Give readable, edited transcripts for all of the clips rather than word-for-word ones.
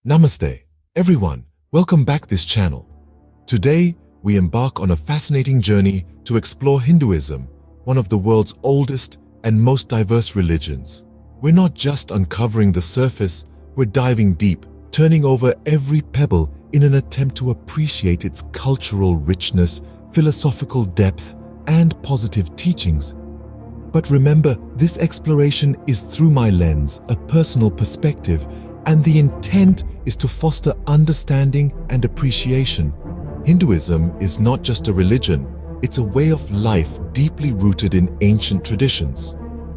Namaste, everyone. Welcome back this channel. Today, we embark on a fascinating journey to explore Hinduism, one of the world's oldest and most diverse religions. We're not just uncovering the surface, we're diving deep, turning over every pebble in an attempt to appreciate its cultural richness, philosophical depth, and positive teachings. But remember, this exploration is through my lens, a personal perspective, and the intent is to foster understanding and appreciation. Hinduism is not just a religion, it's a way of life deeply rooted in ancient traditions.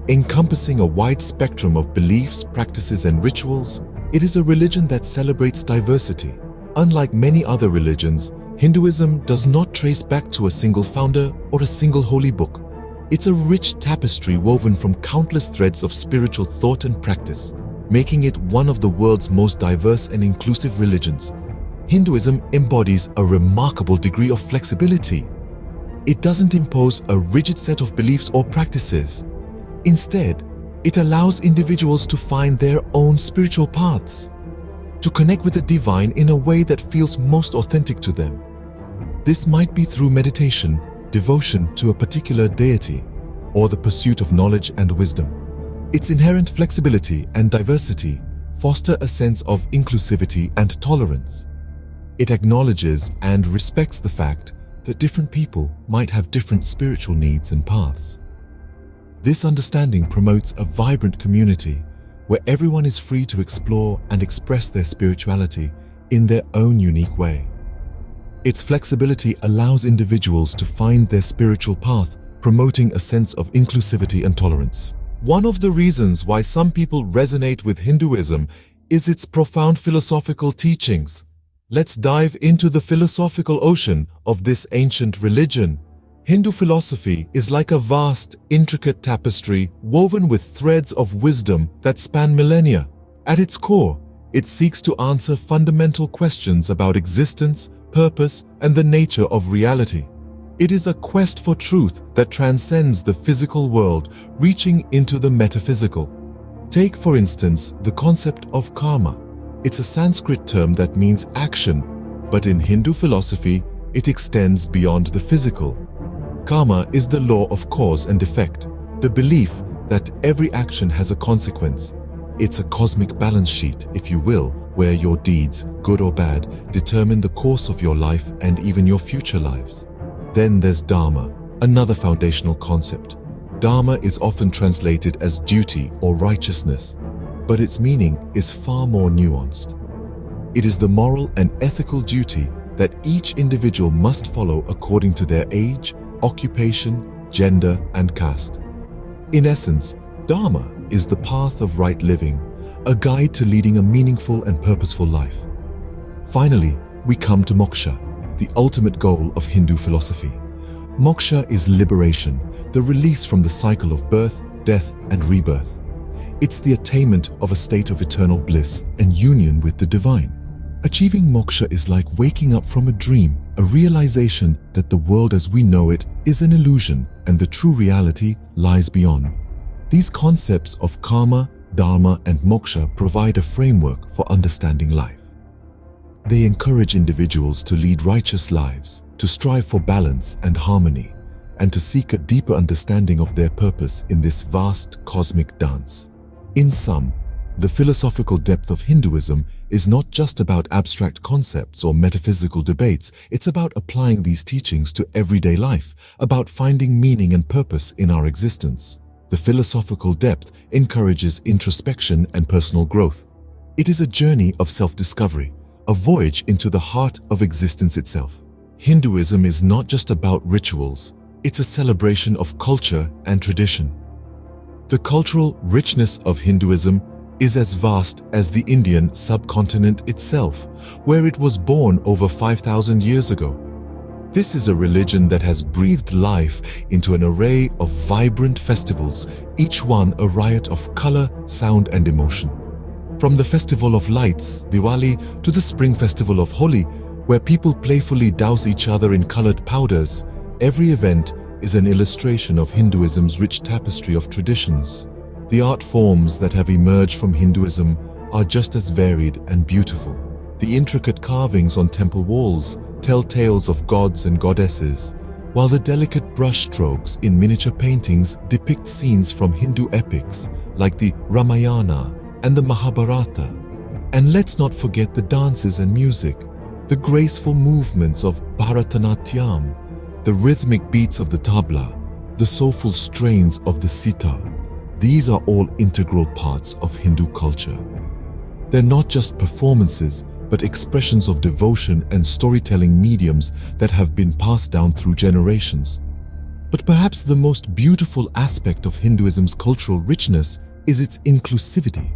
Encompassing a wide spectrum of beliefs, practices, and rituals, it is a religion that celebrates diversity. Unlike many other religions, Hinduism does not trace back to a single founder or a single holy book. It's a rich tapestry woven from countless threads of spiritual thought and practice, making it one of the world's most diverse and inclusive religions. Hinduism embodies a remarkable degree of flexibility. It doesn't impose a rigid set of beliefs or practices. Instead, it allows individuals to find their own spiritual paths, to connect with the divine in a way that feels most authentic to them. This might be through meditation, devotion to a particular deity, or the pursuit of knowledge and wisdom. Its inherent flexibility and diversity foster a sense of inclusivity and tolerance. It acknowledges and respects the fact that different people might have different spiritual needs and paths. This understanding promotes a vibrant community where everyone is free to explore and express their spirituality in their own unique way. Its flexibility allows individuals to find their spiritual path, promoting a sense of inclusivity and tolerance. One of the reasons why some people resonate with Hinduism is its profound philosophical teachings. Let's dive into the philosophical ocean of this ancient religion. Hindu philosophy is like a vast, intricate tapestry woven with threads of wisdom that span millennia. At its core, it seeks to answer fundamental questions about existence, purpose, and the nature of reality. It is a quest for truth that transcends the physical world, reaching into the metaphysical. Take, for instance, the concept of karma. It's a Sanskrit term that means action, but in Hindu philosophy, it extends beyond the physical. Karma is the law of cause and effect, the belief that every action has a consequence. It's a cosmic balance sheet, if you will, where your deeds, good or bad, determine the course of your life and even your future lives. Then there's Dharma, another foundational concept. Dharma is often translated as duty or righteousness, but its meaning is far more nuanced. It is the moral and ethical duty that each individual must follow according to their age, occupation, gender, and caste. In essence, Dharma is the path of right living, a guide to leading a meaningful and purposeful life. Finally, we come to moksha, the ultimate goal of Hindu philosophy. Moksha is liberation, the release from the cycle of birth, death, and rebirth. It's the attainment of a state of eternal bliss and union with the divine. Achieving moksha is like waking up from a dream, a realization that the world as we know it is an illusion and the true reality lies beyond. These concepts of karma, dharma, and moksha provide a framework for understanding life. They encourage individuals to lead righteous lives, to strive for balance and harmony, and to seek a deeper understanding of their purpose in this vast cosmic dance. In sum, the philosophical depth of Hinduism is not just about abstract concepts or metaphysical debates, it's about applying these teachings to everyday life, about finding meaning and purpose in our existence. The philosophical depth encourages introspection and personal growth. It is a journey of self-discovery, a voyage into the heart of existence itself. Hinduism is not just about rituals, it's a celebration of culture and tradition. The cultural richness of Hinduism is as vast as the Indian subcontinent itself, where it was born over 5,000 years ago. This is a religion that has breathed life into an array of vibrant festivals, each one a riot of color, sound, and emotion. From the Festival of Lights, Diwali, to the Spring Festival of Holi, where people playfully douse each other in colored powders, every event is an illustration of Hinduism's rich tapestry of traditions. The art forms that have emerged from Hinduism are just as varied and beautiful. The intricate carvings on temple walls tell tales of gods and goddesses, while the delicate brushstrokes in miniature paintings depict scenes from Hindu epics like the Ramayana and the Mahabharata. And let's not forget the dances and music, the graceful movements of Bharatanatyam, the rhythmic beats of the tabla, the soulful strains of the sitar. These are all integral parts of Hindu culture. They're not just performances, but expressions of devotion and storytelling mediums that have been passed down through generations. But perhaps the most beautiful aspect of Hinduism's cultural richness is its inclusivity.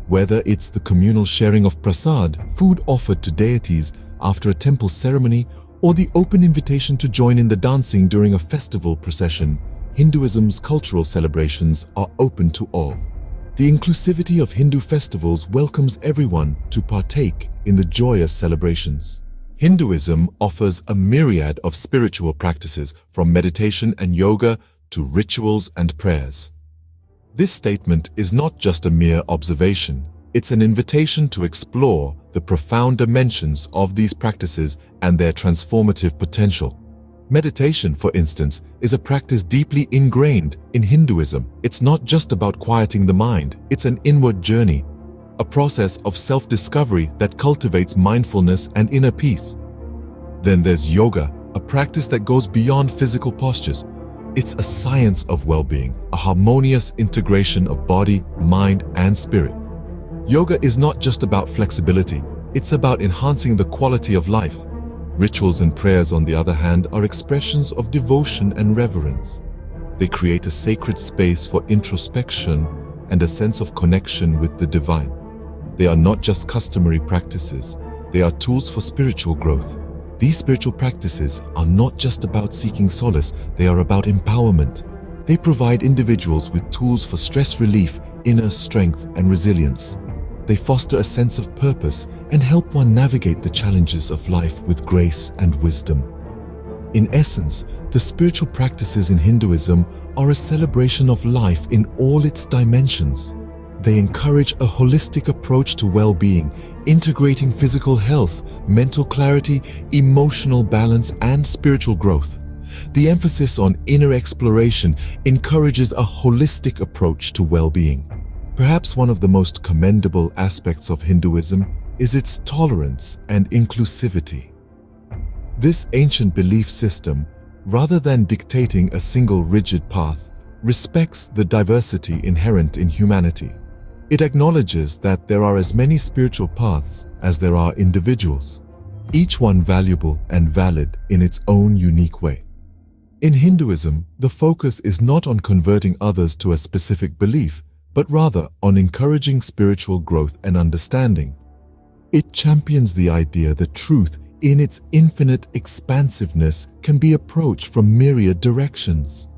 Whether it's the communal sharing of prasad, food offered to deities after a temple ceremony, or the open invitation to join in the dancing during a festival procession, Hinduism's cultural celebrations are open to all. The inclusivity of Hindu festivals welcomes everyone to partake in the joyous celebrations. Hinduism offers a myriad of spiritual practices, from meditation and yoga to rituals and prayers. This statement is not just a mere observation. It's an invitation to explore the profound dimensions of these practices and their transformative potential. Meditation, for instance, is a practice deeply ingrained in Hinduism. It's not just about quieting the mind, it's an inward journey, a process of self-discovery that cultivates mindfulness and inner peace. Then there's yoga, a practice that goes beyond physical postures. It's a science of well-being, a harmonious integration of body, mind, and spirit. Yoga is not just about flexibility, it's about enhancing the quality of life. Rituals and prayers, on the other hand, are expressions of devotion and reverence. They create a sacred space for introspection and a sense of connection with the divine. They are not just customary practices, they are tools for spiritual growth. These spiritual practices are not just about seeking solace, they are about empowerment. They provide individuals with tools for stress relief, inner strength, and resilience. They foster a sense of purpose and help one navigate the challenges of life with grace and wisdom. In essence, the spiritual practices in Hinduism are a celebration of life in all its dimensions. They encourage a holistic approach to well-being, integrating physical health, mental clarity, emotional balance, and spiritual growth. The emphasis on inner exploration encourages a holistic approach to well-being. Perhaps one of the most commendable aspects of Hinduism is its tolerance and inclusivity. This ancient belief system, rather than dictating a single rigid path, respects the diversity inherent in humanity. It acknowledges that there are as many spiritual paths as there are individuals, each one valuable and valid in its own unique way. In Hinduism, the focus is not on converting others to a specific belief, but rather on encouraging spiritual growth and understanding. It champions the idea that truth, in its infinite expansiveness, can be approached from myriad directions.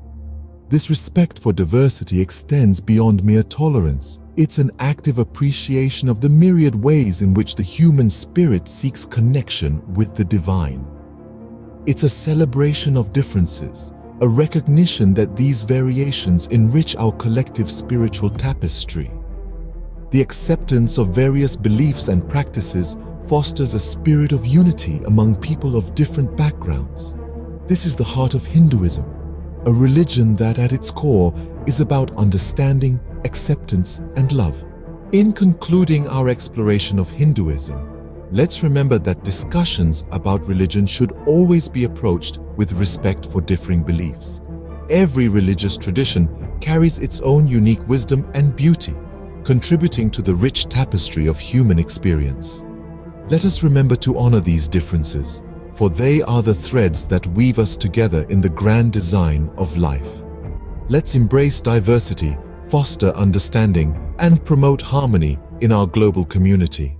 This respect for diversity extends beyond mere tolerance. It's an active appreciation of the myriad ways in which the human spirit seeks connection with the divine. It's a celebration of differences, a recognition that these variations enrich our collective spiritual tapestry. The acceptance of various beliefs and practices fosters a spirit of unity among people of different backgrounds. This is the heart of Hinduism, a religion that at its core is about understanding, acceptance, and love. In concluding our exploration of Hinduism, let's remember that discussions about religion should always be approached with respect for differing beliefs. Every religious tradition carries its own unique wisdom and beauty, contributing to the rich tapestry of human experience. Let us remember to honor these differences, for they are the threads that weave us together in the grand design of life. Let's embrace diversity, foster understanding, and promote harmony in our global community.